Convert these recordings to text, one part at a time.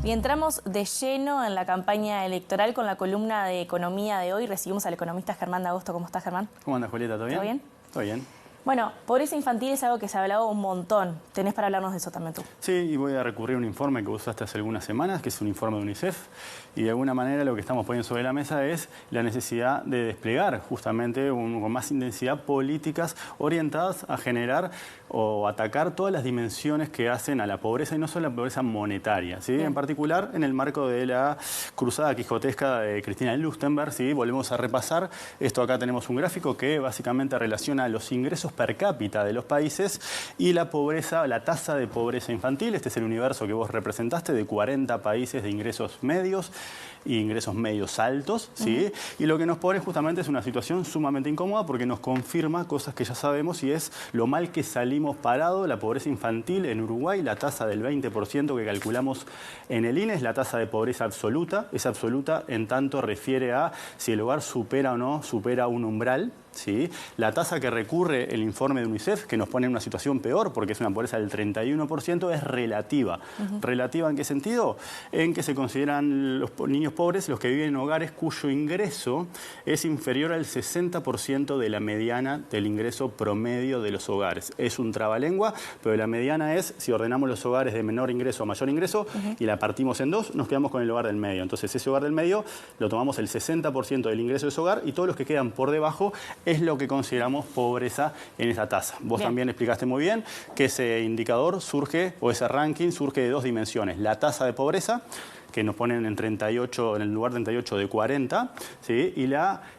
Y entramos de lleno en la campaña electoral con la columna de economía de hoy. Recibimos al economista Germán D'Agosto. ¿Cómo estás, Germán? ¿Cómo andas, Julieta? ¿Todo bien? ¿Todo bien? Todo bien. Bueno, pobreza infantil es algo que se ha hablado un montón. ¿Tenés para hablarnos de eso también tú? Sí, y voy a recurrir a un informe que usaste hace algunas semanas, que es un informe de UNICEF, y de alguna manera lo que estamos poniendo sobre la mesa es la necesidad de desplegar justamente con más intensidad políticas orientadas a generar o atacar todas las dimensiones que hacen a la pobreza, y no solo la pobreza monetaria, ¿sí? En particular, en el marco de la cruzada quijotesca de Cristina Lustenberg, ¿sí? Volvemos a repasar esto. Acá tenemos un gráfico que básicamente relaciona los ingresos per cápita de los países y la pobreza, la tasa de pobreza infantil. Este es el universo que vos representaste de 40 países de ingresos medios y ingresos medios altos, ¿sí? Y lo que nos pone justamente es una situación sumamente incómoda porque nos confirma cosas que ya sabemos, y es lo mal que salimos parado. La pobreza infantil en Uruguay, la tasa del 20% que calculamos en el INE es la tasa de pobreza absoluta. Es absoluta en tanto refiere a si el hogar supera o no supera un umbral, ¿sí? La tasa que recurre el informe de UNICEF, que nos pone en una situación peor porque es una pobreza del 31%, es relativa. ¿Relativa en qué sentido? En que se consideran los niños pobres los que viven en hogares cuyo ingreso es inferior al 60% de la mediana del ingreso promedio de los hogares. Es un trabalengua, pero la mediana es, si ordenamos los hogares de menor ingreso a mayor ingreso y la partimos en dos, nos quedamos con el hogar del medio. Entonces ese hogar del medio lo tomamos el 60% del ingreso de ese hogar, y todos los que quedan por debajo es lo que consideramos pobreza en esa tasa. Vos también explicaste muy bien que ese indicador surge, o ese ranking surge de dos dimensiones: la tasa de pobreza, que nos ponen en 38, en el lugar 38 de 40, ¿sí? Y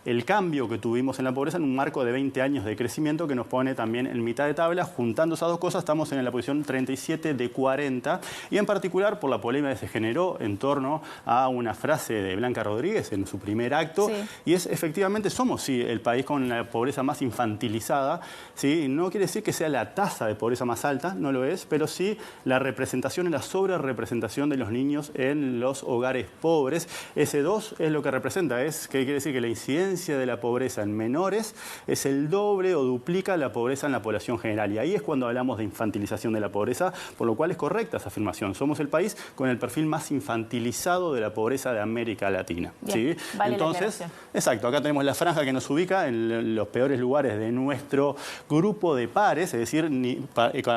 el cambio que tuvimos en la pobreza en un marco de 20 años de crecimiento, que nos pone también en mitad de tabla. Juntando esas dos cosas, estamos en la posición 37 de 40, y en particular por la polémica que se generó en torno a una frase de Blanca Rodríguez en su primer acto, y es efectivamente somos, sí, el país con la pobreza más infantilizada, ¿sí? No quiere decir que sea la tasa de pobreza más alta, no lo es, pero sí la representación y la sobrerepresentación de los niños en los hogares pobres. Ese 2 es lo que representa, que quiere decir que la incidencia de la pobreza en menores es el doble o duplica la pobreza en la población general, y ahí es cuando hablamos de infantilización de la pobreza, por lo cual es correcta esa afirmación. Somos el país con el perfil más infantilizado de la pobreza de América Latina. Bien, ¿sí? Vale. Entonces, exacto, acá tenemos la franja que nos ubica en los peores lugares de nuestro grupo de pares, es decir,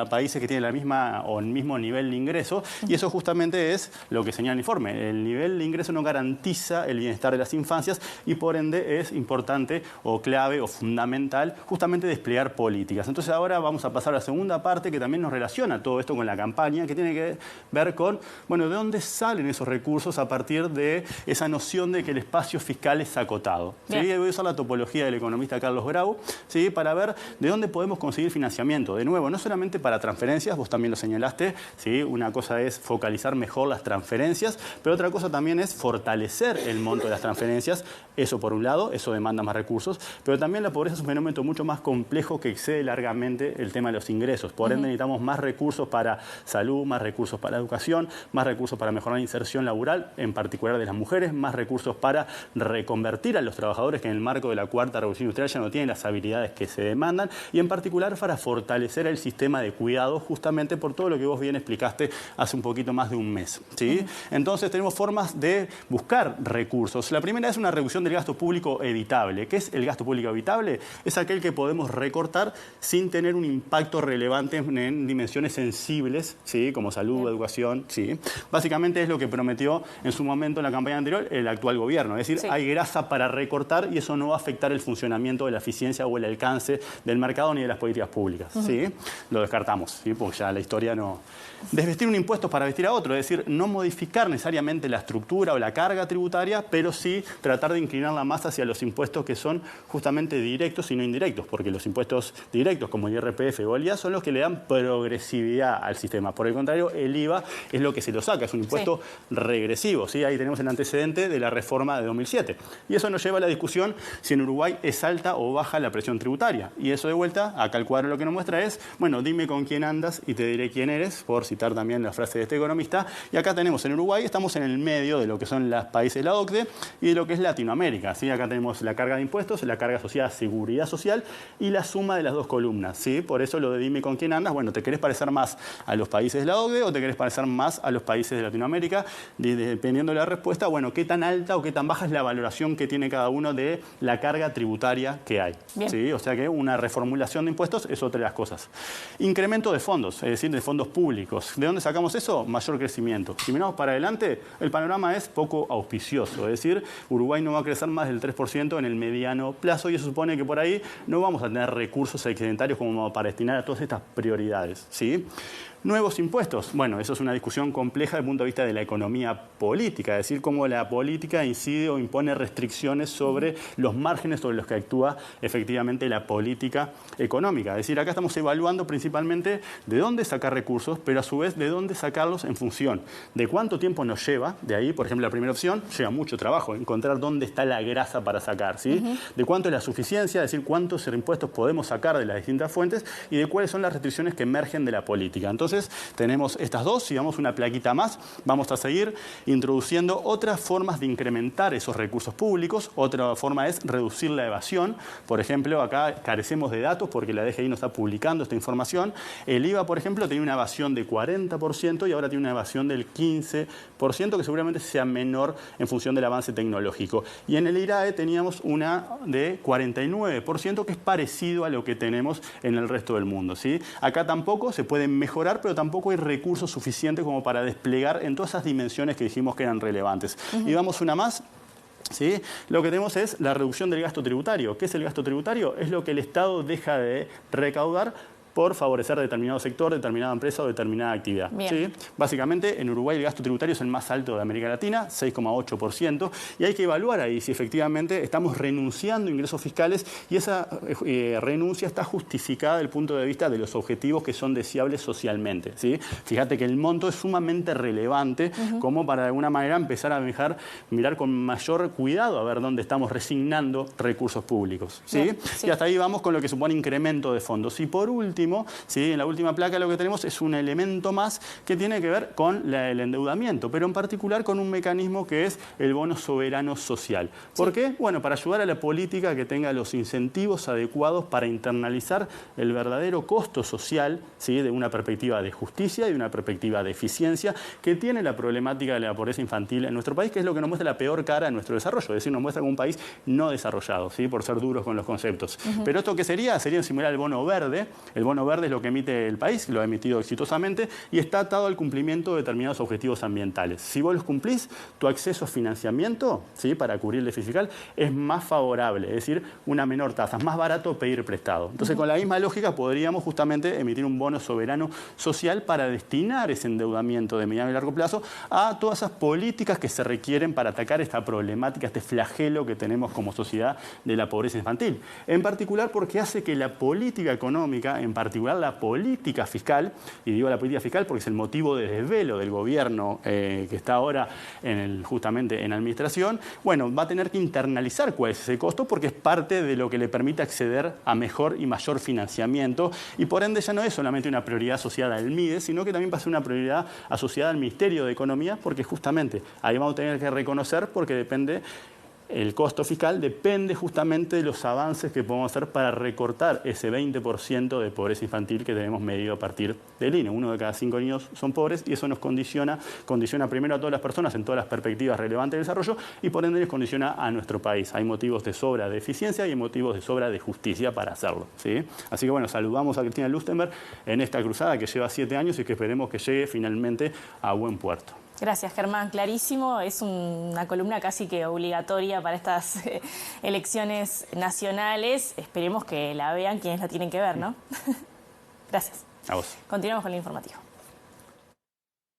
países que tienen la misma o el mismo nivel de ingreso, y eso justamente es lo que señala el informe. El nivel de ingreso no garantiza el bienestar de las infancias, y por ende es importante o clave o fundamental justamente desplegar políticas. Entonces ahora vamos a pasar a la segunda parte, que también nos relaciona todo esto con la campaña, que tiene que ver con, bueno, de dónde salen esos recursos a partir de esa noción de que el espacio fiscal es acotado. ¿Sí? Voy a usar la topología del economista Carlos Grau, ¿sí? Para ver de dónde podemos conseguir financiamiento. De nuevo, no solamente para transferencias, vos también lo señalaste, ¿sí? Una cosa es focalizar mejor las transferencias, pero otra cosa también es fortalecer el monto de las transferencias. Eso por un lado, eso demanda más recursos, pero también la pobreza es un fenómeno mucho más complejo que excede largamente el tema de los ingresos. Por ende necesitamos más recursos para salud, más recursos para educación, más recursos para mejorar la inserción laboral, en particular de las mujeres, más recursos para reconvertir a los trabajadores que en el marco de la cuarta revolución industrial ya no tienen las habilidades que se demandan, y en particular para fortalecer el sistema de cuidado, justamente por todo lo que vos bien explicaste hace un poquito más de un mes, ¿sí? Entonces tenemos formas de buscar recursos. La primera es una reducción del gasto público evitable. ¿Qué es el gasto público evitable? Es aquel que podemos recortar sin tener un impacto relevante en dimensiones sensibles, ¿sí? Como salud, educación, ¿sí? Básicamente es lo que prometió en su momento en la campaña anterior el actual gobierno. Es decir, hay grasa para recortar, y eso no va a afectar el funcionamiento de la eficiencia o el alcance del mercado ni de las políticas públicas, ¿sí? Lo descartamos, ¿sí? Porque ya la historia no... Desvestir un impuesto para vestir a otro, es decir, no modificar necesariamente la estructura o la carga tributaria, pero sí tratar de inclinar la masa hacia los impuestos que son justamente directos y no indirectos, porque los impuestos directos como el IRPF o el IVA son los que le dan progresividad al sistema. Por el contrario, el IVA es lo que se lo saca, es un impuesto regresivo, ¿sí? Ahí tenemos el antecedente de la reforma de 2007. Y eso nos lleva a la discusión si en Uruguay es alta o baja la presión tributaria. Y eso de vuelta, acá el cuadro lo que nos muestra es, bueno, dime con quién andas y te diré quién eres, por citar también la frase de este economista. Y acá tenemos en Uruguay estamos en el medio de lo que son los países de la OCDE y de lo que es Latinoamérica, ¿sí? Acá tenemos la carga de impuestos, la carga asociada a seguridad social y la suma de las dos columnas, ¿sí? Por eso lo de dime con quién andas, bueno, ¿te querés parecer más a los países de la OCDE o te querés parecer más a los países de Latinoamérica? Dependiendo de la respuesta, bueno, ¿qué tan alta o qué tan baja es la valoración que tiene cada uno de la carga tributaria que hay? ¿Sí? O sea que una reformulación de impuestos es otra de las cosas. Incremento de fondos, es decir, de fondos públicos. ¿De dónde sacamos eso? Mayor crecimiento. Si miramos para adelante, el panorama es poco auspicioso, es decir, Uruguay no va a crecer más del 3% en el mediano plazo y eso supone que por ahí no vamos a tener recursos excedentarios como para destinar a todas estas prioridades, ¿sí? Nuevos impuestos. Bueno, eso es una discusión compleja desde el punto de vista de la economía política, es decir, cómo la política incide o impone restricciones sobre los márgenes sobre los que actúa efectivamente la política económica. Es decir, acá estamos evaluando principalmente de dónde sacar recursos, pero a su vez de dónde sacarlos en función de cuánto tiempo nos lleva. De ahí, por ejemplo, la primera opción, lleva mucho trabajo, encontrar dónde está la grasa para sacar, ¿sí? De cuánto es la suficiencia, es decir, cuántos impuestos podemos sacar de las distintas fuentes y de cuáles son las restricciones que emergen de la política. Entonces, tenemos estas dos, si damos una plaquita más, vamos a seguir introduciendo otras formas de incrementar esos recursos públicos. Otra forma es reducir la evasión. Por ejemplo, acá carecemos de datos porque la DGI no está publicando esta información. El IVA, por ejemplo, tenía una evasión de 40% y ahora tiene una evasión del 15%, que seguramente sea menor en función del avance tecnológico. Y en el IRAE teníamos una de 49%, que es parecido a lo que tenemos en el resto del mundo, ¿sí? Acá tampoco se pueden mejorar, pero tampoco hay recursos suficientes como para desplegar en todas esas dimensiones que dijimos que eran relevantes. Y vamos una más. ¿Sí? Lo que tenemos es la reducción del gasto tributario. ¿Qué es el gasto tributario? Es lo que el Estado deja de recaudar por favorecer determinado sector, determinada empresa o determinada actividad. ¿Sí? Básicamente, en Uruguay el gasto tributario es el más alto de América Latina, 6,8%, y hay que evaluar ahí si efectivamente estamos renunciando a ingresos fiscales y esa renuncia está justificada desde el punto de vista de los objetivos que son deseables socialmente, ¿sí? Fíjate que el monto es sumamente relevante como para de alguna manera empezar a mirar con mayor cuidado a ver dónde estamos resignando recursos públicos, ¿sí? Y hasta ahí vamos con lo que supone incremento de fondos. Y por último, ¿sí? En la última placa lo que tenemos es un elemento más que tiene que ver con el endeudamiento, pero en particular con un mecanismo que es el bono soberano social. ¿Por qué? Bueno, para ayudar a la política que tenga los incentivos adecuados para internalizar el verdadero costo social, ¿sí? De una perspectiva de justicia y de una perspectiva de eficiencia que tiene la problemática de la pobreza infantil en nuestro país, que es lo que nos muestra la peor cara de nuestro desarrollo, es decir, nos muestra como un país no desarrollado, ¿sí? Por ser duros con los conceptos. Pero esto, ¿qué sería? Sería similar al bono verde. El bono verde es lo que emite el país, lo ha emitido exitosamente y está atado al cumplimiento de determinados objetivos ambientales. Si vos los cumplís, tu acceso a financiamiento, ¿sí? Para cubrir el déficit fiscal es más favorable, es decir, una menor tasa, es más barato pedir prestado. Entonces, con la misma lógica podríamos justamente emitir un bono soberano social para destinar ese endeudamiento de mediano y largo plazo a todas esas políticas que se requieren para atacar esta problemática, este flagelo que tenemos como sociedad de la pobreza infantil. En particular porque hace que la política económica, en particular la política fiscal, y digo la política fiscal porque es el motivo de desvelo del gobierno que está ahora justamente en administración, bueno, va a tener que internalizar cuál es ese costo porque es parte de lo que le permite acceder a mejor y mayor financiamiento y por ende ya no es solamente una prioridad asociada al MIDE, sino que también va a ser una prioridad asociada al Ministerio de Economía porque justamente ahí vamos a tener que reconocer porque depende. El costo fiscal depende justamente de los avances que podemos hacer para recortar ese 20% de pobreza infantil que tenemos medido a partir del INE. 1 de cada 5 niños son pobres y eso nos condiciona primero a todas las personas en todas las perspectivas relevantes del desarrollo y por ende les condiciona a nuestro país. Hay motivos de sobra de eficiencia y hay motivos de sobra de justicia para hacerlo, ¿sí? Así que bueno, saludamos a Cristina Lustenberg en esta cruzada que lleva 7 años y que esperemos que llegue finalmente a buen puerto. Gracias, Germán. Clarísimo. Es una columna casi que obligatoria para estas elecciones nacionales. Esperemos que la vean quienes la tienen que ver, ¿no? Gracias. A vos. Continuamos con el informativo.